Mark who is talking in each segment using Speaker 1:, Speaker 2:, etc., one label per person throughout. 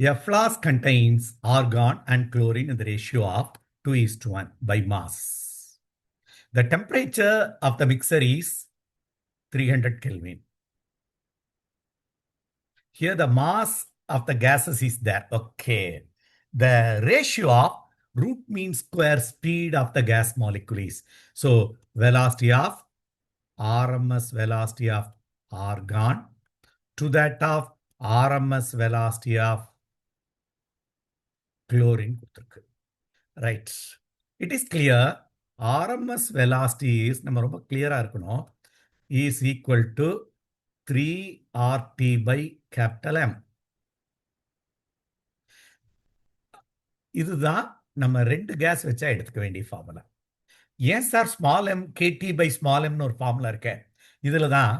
Speaker 1: A flask contains argon and chlorine in the ratio of 2:1 by mass. The temperature of the mixer is 300 Kelvin. Here the mass of the gases is there. Okay. The ratio of root mean square speed of the gas molecule is. So velocity of RMS velocity of argon to that of RMS velocity of chlorine. Right. It is clear RMS velocity is நம்ம ரொம்ப clear இருக்கணும் is equal to 3RT by capital M. இதுதான் நம்ம ரெண்டு case வச்சா எடுத்துக்க வேண்டிய formula. ஏன் sir small M KT by small எம்னு ஒரு ஃபார்முலா இருக்க? இதில் தான்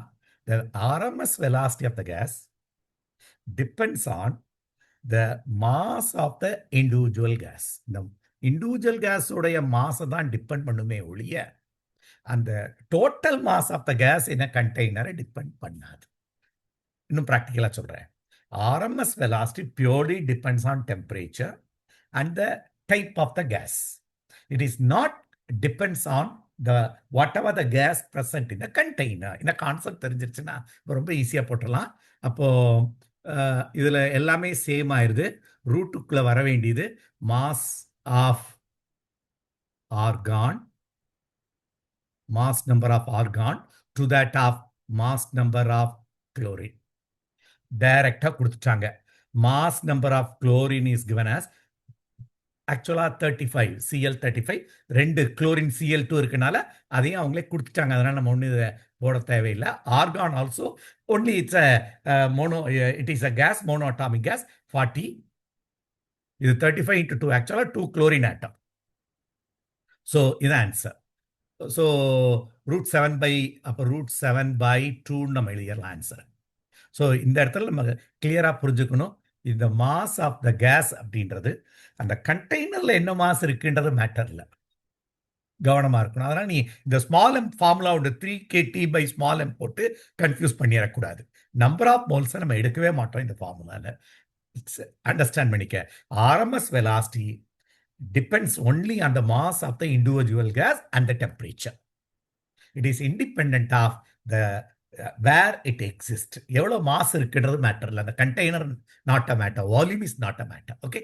Speaker 1: the RMS velocity of the gas depends on the mass of the individual gas. இந்த இண்டிவிஜுவல் கேஸோடைய மாஸை தான் டிபெண்ட் பண்ணுமே ஒழிய அந்த total mass of the gas in a கண்டெய்னரை டிபெண்ட் பண்ணாது. இன்னும் ப்ராக்டிக்கலாக சொல்கிறேன். RMS velocity purely depends on temperature and the type of the gas. It is not depends on the whatever the gas present in the container. இந்த concept தெரிஞ்சிருச்சுன்னா ரொம்ப ஈஸியாக போட்டுடலாம். அப்போ இதில் எல்லாமே சேம் ஆயிடுது. ரூட்டுக்குள்ளே வர வேண்டியது mass of argon, mass number of argon to that of mass number of chlorine. டைரக்டா கொடுத்துட்டாங்க. mass number of chlorine is given as actually 35 Cl35. ரெண்டு chlorine Cl2 இருக்கனால அதையும் அவங்களே கொடுத்துட்டாங்க. அதனால நம்ம ஒண்ணு போட தேவையில்லை. argon also only it's a it is a gas, monoatomic gas 40. இது 35 into 2 actually 2 chlorine atom. So இது ஆன்சர். ஸோ √7 by அப்போ √7/2 நம்ம எழுதிடலாம் ஆன்சர். ஸோ இந்த இடத்துல நம்ம கிளியராக புரிஞ்சுக்கணும். இந்த மாஸ் ஆஃப் த கேஸ் அப்படின்றது அந்த கண்டெய்னரில் என்ன மாஸ் இருக்குன்றது மேட்டர் இல்லை, கவனமாக இருக்கணும். அதனால் நீ இந்த ஸ்மால் எம் ஃபார்முலாவோட 3kT by ஸ்மால் எம் போட்டு கன்ஃபியூஸ் பண்ணிடக்கூடாது. நம்பர் ஆஃப் மோல்ஸை நம்ம எடுக்கவே மாட்டோம் இந்த ஃபார்முலாவில். அண்டர்ஸ்டாண்ட் பண்ணிக்க. RMS velocity depends only on the mass of the individual gas and the temperature. It is independent of the where it exists. எவ்வளோ மாஸ் இருக்குன்றது மேட்டர் இல்லை. அந்த container not a matter, volume is not a matter. Okay.